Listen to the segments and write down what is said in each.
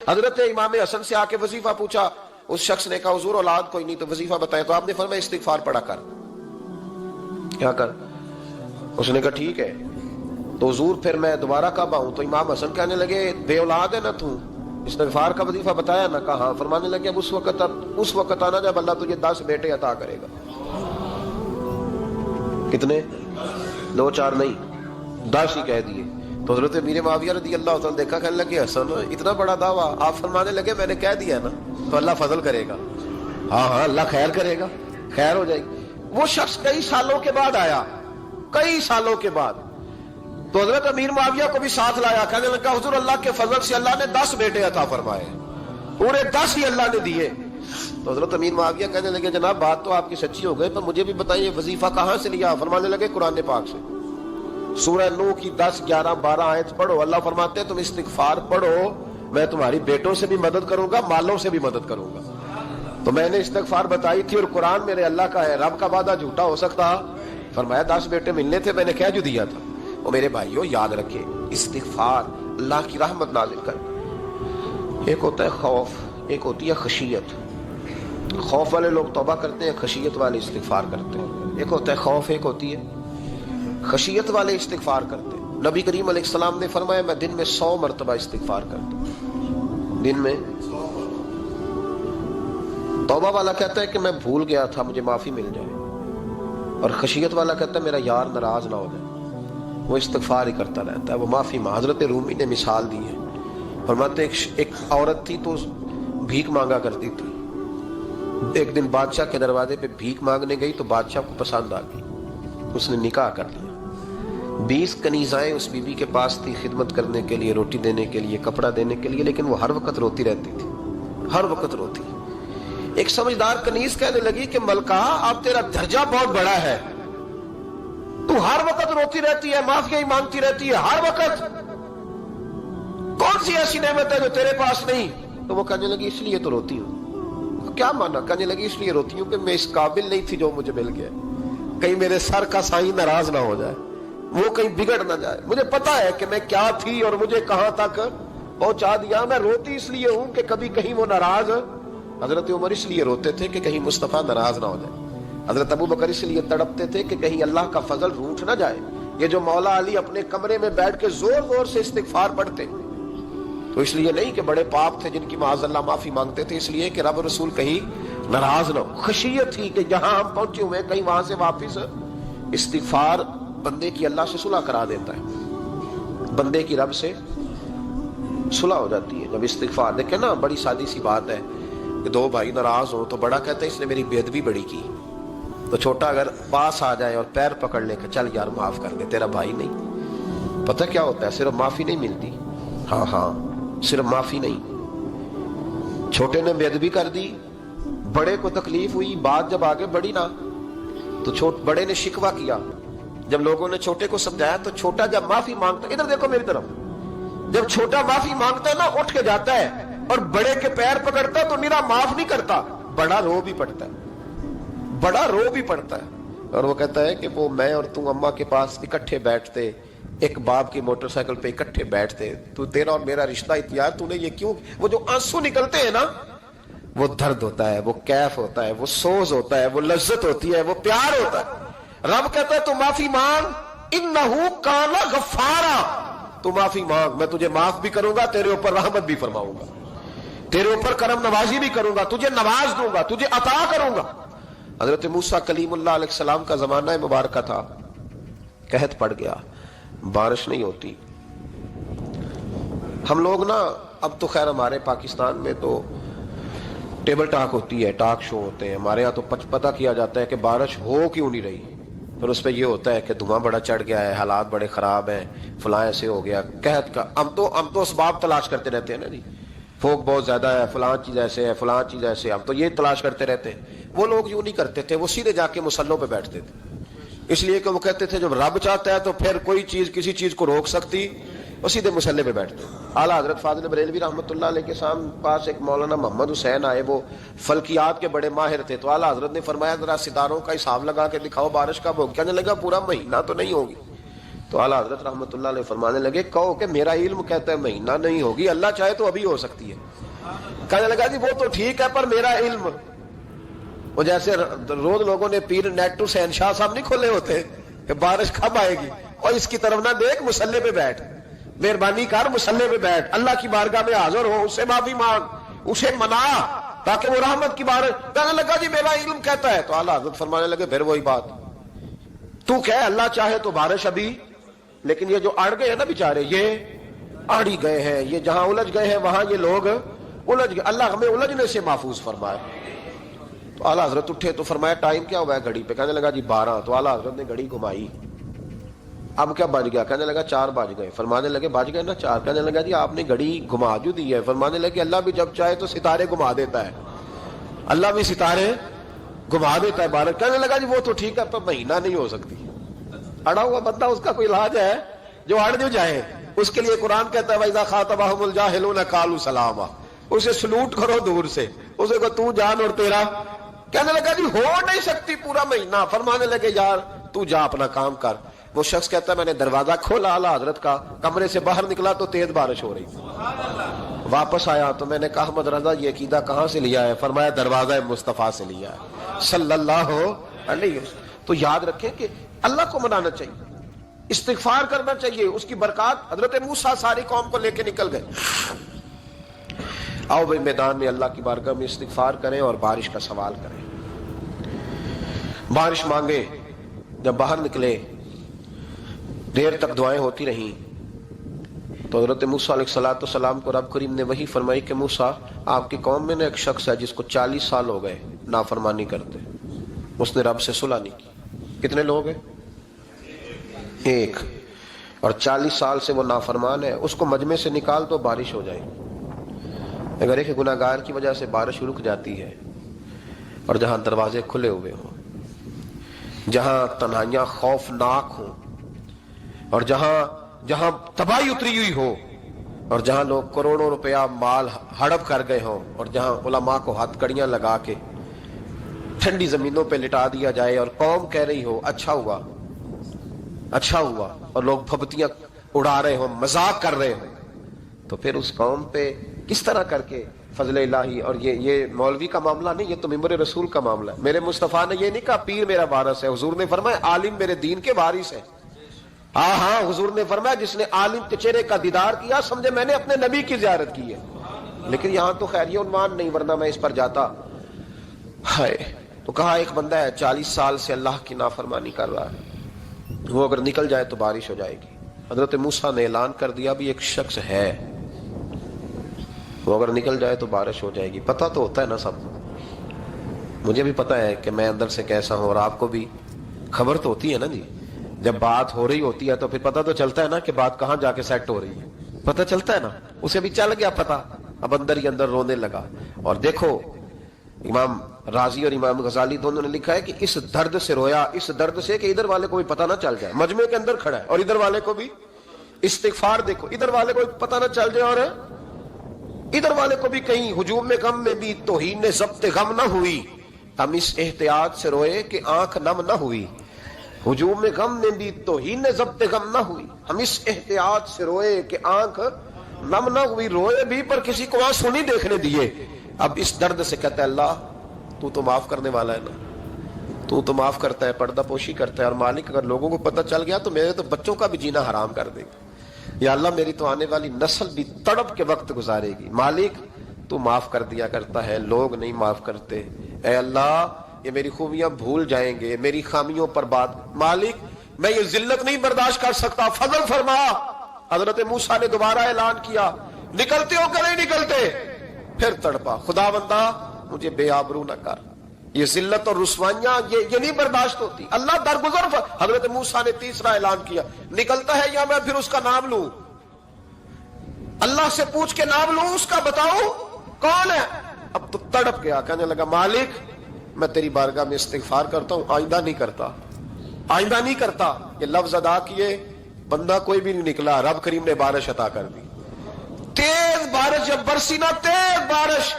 حضرت امام حسن سے آ کے وظیفہ پوچھا، اس شخص نے کہا حضور اولاد کوئی نہیں تو وظیفہ بتائیں، تو آپ نے فرمایا استغفار پڑھا کر، کیا کر؟ اس نے کہا ٹھیک ہے۔ تو حضور پھر میں دوبارہ کب آؤں؟ تو امام حسن کہنے لگے بے اولاد ہے نا تو، استغفار کا وظیفہ بتایا نا؟ کہا ہاں۔ فرمانے لگے اب اس وقت آنا جب اللہ تجھے 10 بیٹے عطا کرے گا۔ کتنے؟ 2 4 نہیں، 10 ہی کہہ دیے۔ تو حضرت امیر معاویہ رضی اللہ تعالیٰ دیکھا، کہنے لگے حسن اتنا بڑا دعویٰ؟ آپ فرمانے لگے میں نے کہہ دیا نا تو اللہ فضل کرے گا، ہاں ہاں اللہ خیر کرے گا، خیر ہو جائے گی۔ وہ شخص کئی سالوں کے بعد آیا، کئی سالوں کے بعد، تو حضرت امیر معاویہ کو بھی ساتھ لایا، کہنے لگا حضور اللہ کے فضل سے اللہ نے 10 بیٹے عطا فرمائے، پورے 10 ہی اللہ نے دیے۔ تو حضرت امیر معاویہ کہنے لگے جناب بات تو آپ کی سچی ہو گئی، پر مجھے بھی بتائیے وظیفہ کہاں سے لیا؟ فرمانے لگے قرآن پاک سے، سورہ نوح کی 10 11 12 آیت پڑھو۔ اللہ فرماتے ہیں تم استغفار پڑھو، میں تمہاری بیٹوں سے بھی مدد کروں گا، مالوں سے بھی مدد کروں گا۔ تو میں نے استغفار بتائی تھی اور قرآن میرے اللہ کا ہے، رب کا وعدہ جھوٹا ہو سکتا؟ فرمایا 10 بیٹے ملنے تھے، میں نے کہہ جو دیا تھا۔ اور میرے بھائیوں یاد رکھیں، استغفار اللہ کی رحمت نازل کر، ایک ہوتا ہے خوف، ایک ہوتی ہے خشیت۔ خوف والے لوگ توبہ کرتے ہیں، خشیت والے استغفار کرتے ہیں۔ ایک ہوتا ہے خوف، ایک ہوتی ہے خشیت والے استغفار کرتے ہیں۔ نبی کریم علیہ السلام نے فرمایا میں دن میں 100 مرتبہ استغفار کرتا ہوں، دن میں۔ توبہ والا کہتا ہے کہ میں بھول گیا تھا، مجھے معافی مل جائے، اور خشیت والا کہتا ہے میرا یار ناراض نہ ہو جائے، وہ استغفار ہی کرتا رہتا ہے، وہ معافی مانگ۔ حضرت رومی نے مثال دی ہے، فرماتے ایک عورت تھی تو بھیک مانگا کرتی تھی، ایک دن بادشاہ کے دروازے پہ بھیک مانگنے گئی تو بادشاہ کو پسند آ گئی، اس نے نکاح کر لیا۔ 20 کنیزائیں اس بی بی کے پاس تھی خدمت کرنے کے لیے، روٹی دینے کے لیے، کپڑا دینے کے لیے، لیکن وہ ہر وقت روتی رہتی تھی، ہر وقت روتی۔ ایک سمجھدار کنیز کہنے لگی کہ ملکہ اب تیرا درجہ بہت بڑا ہے، تو ہر وقت روتی رہتی ہے، معافی مانگتی رہتی ہے ہر وقت، کون سی ایسی نعمت ہے جو تیرے پاس نہیں؟ تو وہ کہنے لگی اس لیے تو روتی ہوں۔ کیا مانا؟ کہنے لگی اس لیے روتی ہوں کہ میں اس قابل نہیں تھی جو مجھے مل گیا، کہیں میرے سر کا سائیں ناراض نہ ہو جائے، وہ کہیں بگڑ نہ جائے، مجھے پتا ہے کہ میں کیا تھی اور مجھے کہاں تک پہنچا دیا، میں روتی اس لیے ہوں کہ کبھی کہیں وہ ناراض۔ حضرت عمر اس لیے روتے تھے کہ کہیں مصطفیٰ ناراض نہ ہو جائے، حضرت ابو بکر اس لیے تڑپتے تھے کہ کہیں اللہ کا فضل روٹھ نہ جائے۔ یہ جو مولا علی اپنے کمرے میں بیٹھ کے زور زور سے استغفار پڑھتے تو اس لیے نہیں کہ بڑے پاپ تھے جن کی معاذ اللہ معافی مانگتے تھے، اس لیے کہ رب رسول کہیں ناراض نہ ہو۔ خشیت تھی کہ جہاں ہم پہنچے ہوئے کہیں وہاں سے واپس۔ استغفار بندے کی اللہ سے صلح کرا دیتا ہے، بندے کی رب سے صلح ہو جاتی ہے جب استغفار۔ دیکھیں نا بڑی سادی سی بات ہے کہ 2 بھائی ناراض ہوں تو بڑا کہتا ہے اس نے میری بے ادبی بڑی کی، تو چھوٹا اگر پاس آ جائے اور پیر پکڑ لے کہ چل یار معاف کر دے، تیرا بھائی نہیں۔ پتہ کیا ہوتا ہے؟ صرف معافی نہیں ملتی، ہاں ہاں صرف معافی نہیں، چھوٹے نے بے ادبی کر دی، بڑے کو تکلیف ہوئی، بات جب آگے بڑھی نا تو بڑے نے شکوہ کیا، جب لوگوں نے چھوٹے کو سمجھایا تو چھوٹا جب معافی مانگتا، ادھر دیکھو میری طرف، جب چھوٹا معافی مانگتا ہے نا اٹھ کے جاتا ہے اور بڑے کے پیر پکڑتا ہے تو میرا معاف نہیں کرتا، بڑا رو بھی پڑتا ہے، بڑا رو بھی پڑتا ہے، اور وہ کہتا ہے کہ وہ میں اور تم اماں کے پاس اکٹھے بیٹھتے، ایک باپ کی موٹر سائیکل پہ اکٹھے بیٹھتے، تو تیرا اور میرا رشتہ اتیار تو نے یہ کیوں؟ وہ جو آنسو نکلتے ہیں نا وہ درد ہوتا ہے، وہ کیف ہوتا ہے، وہ سوز ہوتا ہے، وہ لذت ہوتی ہے، وہ پیار ہوتا ہے۔ رب کہتا ہے تو معافی مانگ، انہو کان غفارا، تو معافی مانگ، میں تجھے معاف بھی کروں گا، تیرے اوپر رحمت بھی فرماؤں گا، تیرے اوپر کرم نوازی بھی کروں گا، تجھے نواز دوں گا، تجھے عطا کروں گا۔ حضرت موسیٰ کلیم اللہ علیہ السلام کا زمانہ مبارکہ تھا، قحط پڑ گیا، بارش نہیں ہوتی۔ ہم لوگ نا اب تو خیر ہمارے پاکستان میں تو ٹیبل ٹاک ہوتی ہے، ٹاک شو ہوتے ہیں، ہمارے ہاں تو پتہ کیا جاتا ہے کہ بارش ہو کیوں نہیں رہی، پھر اس پہ یہ ہوتا ہے کہ دھواں بڑا چڑھ گیا ہے، حالات بڑے خراب ہیں، فلاں ایسے ہو گیا قحط کا۔ ہم تو اسباب تلاش کرتے رہتے ہیں نا جی، فوق بہت زیادہ ہے، فلاں چیز ایسے ہے، فلاں چیز ایسے، ہم تو یہ تلاش کرتے رہتے ہیں۔ وہ لوگ یوں نہیں کرتے تھے، وہ سیدھے جا کے مصلوں پہ بیٹھتے تھے، اس لیے کہ وہ کہتے تھے جب رب چاہتا ہے تو پھر کوئی چیز کسی چیز کو روک سکتی، وہ سیدھے مصلے پہ بیٹھتے۔ اعلیٰ حضرت فاضل بریلوی رحمۃ اللہ علیہ کے پاس ایک مولانا محمد حسین آئے، وہ فلکیات کے بڑے ماہر تھے، تو اعلیٰ حضرت نے فرمایا ذرا ستاروں کا حساب لگا کے دکھاؤ بارش کب ہوگی؟ کہنے لگا پورا مہینہ تو نہیں ہوگی، تو اعلیٰ حضرت رحمۃ اللہ علیہ فرمانے لگے کہو کہ میرا علم کہتا ہے مہینہ نہیں ہوگی، اللہ چاہے تو ابھی ہو سکتی ہے۔ کہنے لگا جی وہ تو ٹھیک ہے پر میرا علم، وہ جیسے روز لوگوں نے پیر نیٹ ٹو شہنشاہ صاحب نہیں کھولے ہوتے کہ بارش کب آئے گی، اور اس کی طرف نہ دیکھ، مصلے پہ بیٹھ، مہربانی کر مصلے پہ بیٹھ، اللہ کی بارگاہ میں حاضر ہو، اس سے معافی مانگ، اسے منا تاکہ وہ رحمت کی بارش۔ کہنے لگا جی میرا علم کہتا ہے۔ تو اعلیٰ حضرت فرمانے لگے پھر وہی بات، تو کہ اللہ چاہے تو بارش ابھی، لیکن یہ جو اڑ گئے ہیں نا بیچارے، یہ اڑ ہی گئے ہیں، یہ جہاں الجھ گئے ہیں وہاں یہ لوگ الجھ گئے، اللہ ہمیں الجھنے سے محفوظ فرمائے۔ تو اعلیٰ حضرت اٹھے تو فرمایا ٹائم کیا ہوا ہے گھڑی پہ؟ کہنے لگا جی 12۔ تو اعلیٰ حضرت نے گھڑی گھمائی، اب کیا بج گیا؟ کہنے لگا 4 بج گئے۔ فرمانے لگے بج گئے نا 4؟ کہنے لگا جی آپ نے گھڑی گھما جو دی ہے۔ فرمانے لگے اللہ بھی جب چاہے تو ستارے گھما دیتا ہے، اللہ بھی ستارے گھما دیتا ہے بارش۔ کہنے لگا جی وہ تو ٹھیک ہے پر مہینہ نہیں ہو سکتی۔ اڑا ہوا بندہ، اس کا کوئی علاج ہے جو اڑ جو جائے، اس کے لیے قرآن کہتا ہے وَإِذَا خَاطَبَهُمُ الْجَاهِلُونَ قَالُوا سَلَامًا، اسے سلوٹ کرو دور سے، اسے کو تو جان اور تیرا۔ کہنے لگا جی ہو نہیں سکتی پورا مہینہ۔ فرمانے لگے یار تو جا اپنا کام کر۔ وہ شخص کہتا ہے میں نے دروازہ کھولا اعلیٰ حضرت کا، کمرے سے باہر نکلا تو تیز بارش ہو رہی تھی۔ واپس آیا تو میں نے کہا احمد رضا یہ عقیدہ کہاں سے لیا ہے؟ فرمایا دروازہ مصطفیٰ سے لیا ہے صلی اللہ علیہ وسلم۔ تو یاد رکھیں کہ اللہ کو منانا چاہیے، استغفار کرنا چاہیے، اس کی برکات۔ حضرت موسیٰ ساری قوم کو لے کے نکل گئے۔ آؤ بھائی میدان میں اللہ کی بارگاہ میں استغفار کریں اور بارش کا سوال کریں، بارش مانگے۔ جب باہر نکلے دیر تک دعائیں ہوتی رہیں تو حضرت موسیٰ علیہ السلام کو رب کریم نے وحی فرمائی کہ موسیٰ آپ کی قوم میں نے ایک شخص ہے جس کو 40 سال ہو گئے نافرمانی کرتے، اس نے رب سے صلح نہیں کی۔ کتنے لوگ ہیں؟ ایک، اور 40 سال سے وہ نافرمان ہے، اس کو مجمع سے نکال تو بارش ہو جائے۔ اگر ایک گناہگار کی وجہ سے بارش رک جاتی ہے، اور جہاں دروازے کھلے ہوئے ہوں، جہاں تنہائیاں خوفناک ہوں، اور جہاں تباہی اتری ہوئی ہو، اور جہاں لوگ کروڑوں روپیہ مال ہڑپ کر گئے ہوں، اور جہاں علماء کو ہاتھ کڑیاں لگا کے ٹھنڈی زمینوں پہ لٹا دیا جائے، اور قوم کہہ رہی ہو اچھا ہوا اچھا ہوا، اور لوگ پھبتیاں اڑا رہے ہوں، مذاق کر رہے ہوں، تو پھر اس قوم پہ کس طرح کر کے فضل الہی۔ اور یہ مولوی کا معاملہ نہیں، یہ تو ممبر رسول کا معاملہ ہے۔ میرے مصطفیٰ نے یہ نہیں کہا پیر میرا وارث ہے، حضور نے فرمایا عالم میرے دین کے وارث ہے۔ ہاں حضور نے فرمایا جس نے عالم کے چہرے کا دیدار کیا سمجھے میں نے اپنے نبی کی زیارت کی ہے۔ لیکن یہاں تو خیر یہ عنوان نہیں، ورنہ میں اس پر جاتا ہے۔ تو کہا ایک بندہ ہے 40 سال سے اللہ کی نافرمانی کر رہا ہے، وہ اگر نکل جائے تو بارش ہو جائے گی۔ حضرت موسیٰ نے اعلان کر دیا بھی ایک شخص ہے، وہ اگر نکل جائے تو بارش ہو جائے گی۔ پتہ تو ہوتا ہے نا سب، مجھے بھی پتہ ہے کہ میں اندر سے کیسا ہوں، اور آپ کو بھی خبر تو ہوتی ہے نا جی۔ جب بات ہو رہی ہوتی ہے تو پھر پتہ تو چلتا ہے نا کہ بات کہاں جا کے سیٹ ہو رہی ہے، پتہ چلتا ہے نا۔ اسے بھی چل گیا پتہ، اب اندر ہی اندر رونے لگا۔ اور دیکھو امام رازی اور امام غزالی دونوں نے لکھا ہے کہ اس درد سے رویا، اس درد سے کہ ادھر والے کو بھی پتہ نہ چل جائے، مجمع کے اندر کھڑا ہے اور ادھر والے کو بھی استغفار، دیکھو ادھر والے کو پتہ نہ چل جائے اور ادھر والے کو بھی کہیں ہجوم میں غم میں بھی توہین ضبط غم نہ ہوئی، ہم اس احتیاط سے روئے کہ آنکھ نم نہ ہوئی۔ ہجوم میں غم میں بھی توہین ضبط غم نہ ہوئی، ہم اس احتیاط سے روئے کہ آنکھ نم نہ ہوئی، روئے بھی پر کسی کو آنسو نہیں دیکھنے دیے۔ اب اس درد سے کہتا ہے اللہ تو تو معاف کرنے والا ہے نا، تو تو معاف کرتا ہے، پردہ پوشی کرتا ہے، اور مالک اگر لوگوں کو پتہ چل گیا تو میرے تو بچوں کا بھی جینا حرام کر دے گا، یا اللہ میری تو آنے والی نسل بھی تڑپ کے وقت گزارے گی۔ مالک تو معاف کر دیا کرتا ہے، لوگ نہیں معاف کرتے، اے اللہ یہ میری خوبیاں بھول جائیں گے، میری خامیوں پر بات، مالک میں یہ ذلت نہیں برداشت کر سکتا، فضل فرما۔ حضرت موسیٰ نے دوبارہ اعلان کیا نکلتے ہو کہ نہیں نکلتے؟ پھر تڑپا، خدا بندہ مجھے بے آبرو نہ کر، یہ ذلت اور رسوائیاں یہ نہیں برداشت ہوتی، اللہ درگزر۔ حضرت موسیٰ نے تیسرا اعلان کیا نکلتا ہے یا میں پھر اس کا نام لوں، اللہ سے پوچھ کے نام لوں اس کا، بتاؤ کون ہے؟ اب تو تڑپ گیا، کہنے لگا مالک میں تیری بارگاہ میں استغفار کرتا ہوں، آئندہ نہیں کرتا، آئندہ نہیں کرتا۔ یہ لفظ ادا کیے، بندہ کوئی بھی نہیں نکلا، رب کریم نے بارش عطا کر دی، تیز بارش جب برسی نا، تیز بارش،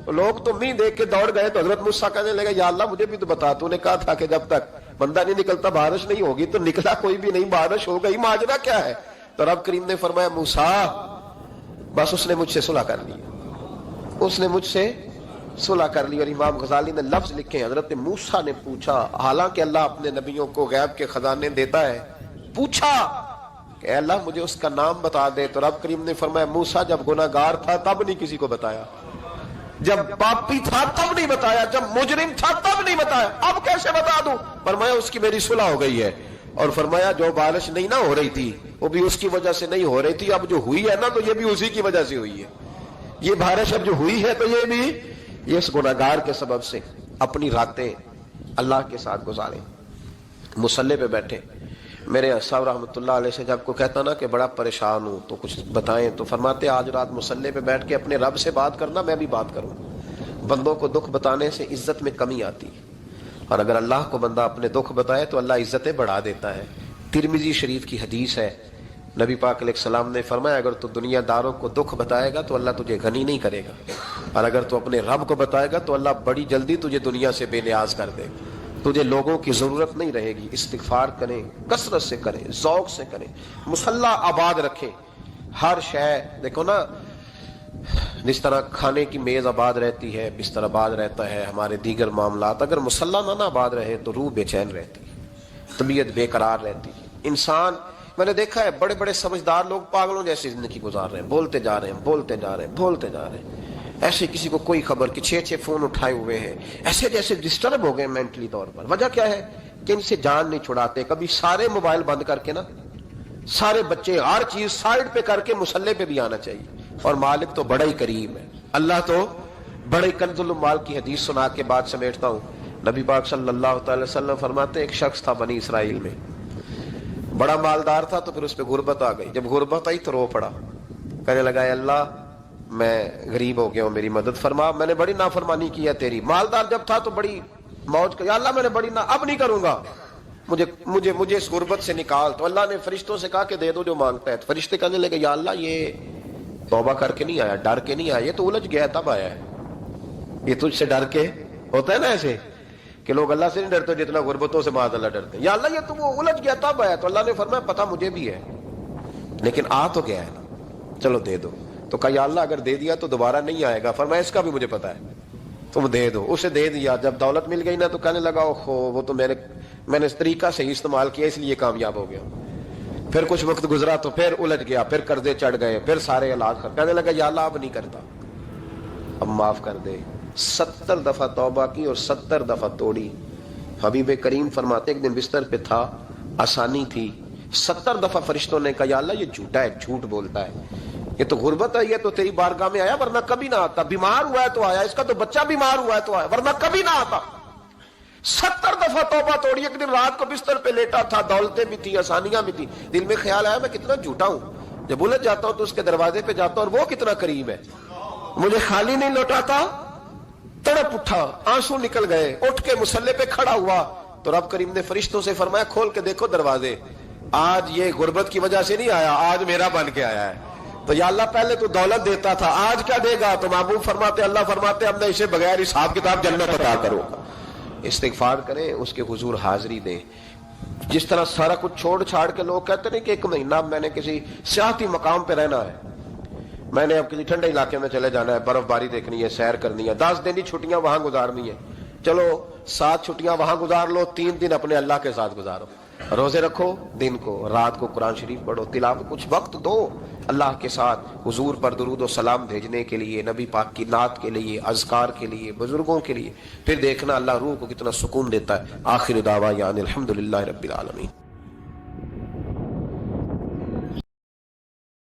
لوگ تو نہیں دیکھ کے دوڑ گئے۔ تو حضرت موسیٰ کہنے لگے یا اللہ مجھے بھی تو بتا، تو نے کہا تھا کہ جب تک بندہ نہیں نکلتا بارش نہیں ہوگی، تو نکلا کوئی بھی نہیں، بارش ہو گئی، ماجرا کیا ہے؟ تو رب کریم نے فرمایا موسیٰ بس اس نے مجھ سے صلح کر لی، اس نے مجھ سے صلح کر لی۔ اور امام غزالی نے لفظ لکھے ہیں، حضرت موسیٰ نے پوچھا، حالانکہ اللہ اپنے نبیوں کو غیب کے خزانے دیتا ہے، پوچھا کہ اے اللہ مجھے اس کا نام بتا دے، تو رب کریم نے فرمایا موسیٰ جب گناہگار تھا تب نہیں کسی کو بتایا، جب پاپی تھا تب نہیں بتایا، جب مجرم تھا تب نہیں بتایا، اب کیسے بتا دوں؟ فرمایا اس کی میری صلح ہو گئی ہے، اور فرمایا جو بارش نہیں نہ ہو رہی تھی وہ بھی اس کی وجہ سے نہیں ہو رہی تھی، اب جو ہوئی ہے نا تو یہ بھی اسی کی وجہ سے ہوئی ہے، یہ بارش اب جو ہوئی ہے تو یہ بھی یہ اس گناہگار کے سبب سے۔ اپنی راتیں اللہ کے ساتھ گزارے، مصلی پہ بیٹھے۔ میرے صاحب رحمۃ اللہ علیہ سے جب کو کہتا نا کہ بڑا پریشان ہوں تو کچھ بتائیں، تو فرماتے آج رات مصلی پہ بیٹھ کے اپنے رب سے بات کرنا، میں بھی بات کروں۔ بندوں کو دکھ بتانے سے عزت میں کمی آتی ہے، اور اگر اللہ کو بندہ اپنے دکھ بتائے تو اللہ عزتیں بڑھا دیتا ہے۔ ترمذی شریف کی حدیث ہے، نبی پاک علیہ السلام نے فرمایا اگر تو دنیا داروں کو دکھ بتائے گا تو اللہ تجھے غنی نہیں کرے گا، اور اگر تو اپنے رب کو بتائے گا تو اللہ بڑی جلدی تجھے دنیا سے بے نیاز کر دے گا، تجھے لوگوں کی ضرورت نہیں رہے گی۔ استغفار کریں، کثرت سے کریں، ذوق سے کریں، مصلی آباد رکھیں، ہر شے دیکھو نا، جس طرح کھانے کی میز آباد رہتی ہے، بستر آباد رہتا ہے، ہمارے دیگر معاملات، اگر مصلی نہ آباد رہے تو روح بے چین رہتی ہے، طبیعت بے قرار رہتی ہے۔ انسان میں نے دیکھا ہے بڑے بڑے سمجھدار لوگ پاگلوں جیسی زندگی گزار رہے ہیں، بولتے جا رہے ہیں، بولتے جا رہے ہیں، بولتے جا رہے ہیں، ایسے کسی کو کوئی خبر کہ 6 فون اٹھائے ہوئے ہیں، ایسے جیسے ڈسٹرب ہو گئے مینٹلی طور پر۔ وجہ کیا ہے کہ ان سے جان نہیں چھڑاتے۔ کبھی سارے موبائل بند کر کے نا، سارے بچے ہر چیز سائڈ پہ کر کے مصلی پہ بھی آنا چاہیے، اور مالک تو بڑا ہی کریم ہے، اللہ تو بڑے کنز المال کی حدیث سنا کے بعد سمیٹتا ہوں۔ نبی پاک صلی اللہ تعالی وسلم فرماتے ایک شخص تھا بنی اسرائیل میں، بڑا مالدار تھا، تو پھر اس پہ غربت آ گئی۔ جب غربت آئی تو رو پڑا، کہنے لگا اے اللہ میں غریب ہو گیا ہوں، میری مدد فرما، میں نے بڑی نافرمانی کی ہے تیری۔ مالدار جب تھا تو بڑی موج کر، یا اللہ میں نے بڑی اب نہیں کروں گا، مجھے اس غربت سے نکال۔ تو اللہ نے فرشتوں سے کہا کہ دے دو جو مانگتا ہے۔ فرشتے کہنے لگے یا اللہ یہ توبہ کر کے نہیں آیا، ڈر کے نہیں آیا، یہ تو الجھ گیا تب آیا ہے، یہ تجھ سے ڈر کے ہوتا ہے نا ایسے کہ لوگ اللہ سے نہیں ڈرتے جتنا غربتوں سے معاذ اللہ ڈرتے، یا اللہ یہ تو وہ الجھ گیا تب آیا۔ تو اللہ نے فرمایا پتہ مجھے بھی ہے، لیکن آ تو گیا ہے نا، چلو دے دو۔ تو کہا یا اللہ اگر دے دیا تو دوبارہ نہیں آئے گا، فرمایا اس کا بھی مجھے پتا ہے، تم دے دو۔ اسے دے دیا، جب دولت مل گئی نا تو کہنے لگا اوہو وہ تو میں نے اس طریقہ سے ہی استعمال کیا اس لیے کامیاب ہو گیا۔ پھر کچھ وقت گزرا تو پھر الجھ گیا، پھر قرضے چڑھ گئے، پھر سارے علاج کر، کہنے لگا یا اللہ اب نہیں کرتا، اب معاف کر دے۔ 70 دفعہ توبہ کی اور 70 دفعہ توڑی۔ حبیب کریم فرماتے ایک دن بستر پہ تھا، آسانی تھی، 70 دفعہ فرشتوں نے کہا یا اللہ یہ جھوٹا ہے، جھوٹ بولتا ہے، یہ تو غربت ہے، یہ تو تیری بارگاہ میں آیا ورنہ کبھی نہ آتا، بیمار ہوا ہے تو آیا، اس کا تو بچہ بیمار ہوا ہے تو آیا ورنہ کبھی نہ آتا۔ 70 دفعہ توبہ توڑی۔ ایک دن رات کو بستر پہ لیٹا تھا، دولتیں بھی تھی، آسانیاں بھی تھی، دل میں خیال آیا میں کتنا جھوٹا ہوں، جب الجھ جاتا ہوں تو اس کے دروازے پہ جاتا ہوں اور وہ کتنا قریب ہے، مجھے خالی نہیں لوٹاتا۔ تڑپ اٹھا، آنسو نکل گئے، اٹھ کے مصلی پہ کھڑا ہوا تو رب کریم نے فرشتوں سے فرمایا کھول کے دیکھو دروازے، آج یہ غربت کی وجہ سے نہیں آیا، آج میرا بن کے آیا ہے۔ تو یا اللہ پہلے تو دولت دیتا تھا، آج کیا دے گا؟ تو محبوب فرماتے اللہ فرماتے اب میں اسے بغیر حساب کتاب جنت عطا کروں گا۔ استغفار کریں، اس کے حضور حاضری دیں۔ جس طرح سارا کچھ چھوڑ چھاڑ کے لوگ کہتے ہیں کہ 1 مہینہ میں نے کسی سیاحتی مقام پہ رہنا ہے، میں نے اب کسی ٹھنڈے علاقے میں چلے جانا ہے، برف باری دیکھنی ہے، سیر کرنی ہے، 10 دن کی چھٹیاں وہاں گزارنی ہے، چلو 7 چھٹیاں وہاں گزار لو، 3 دن اپنے اللہ کے ساتھ گزارو، روزے رکھو، دن کو رات کو قرآن شریف پڑھو، تلاوت، کچھ وقت دو اللہ کے ساتھ حضور پر درود و سلام بھیجنے کے لیے، نبی پاک کی نعت کے لیے، اذکار کے لیے، بزرگوں کے لیے، پھر دیکھنا اللہ روح کو کتنا سکون دیتا ہے۔ آخر دعوانا الحمدللہ رب العالمین۔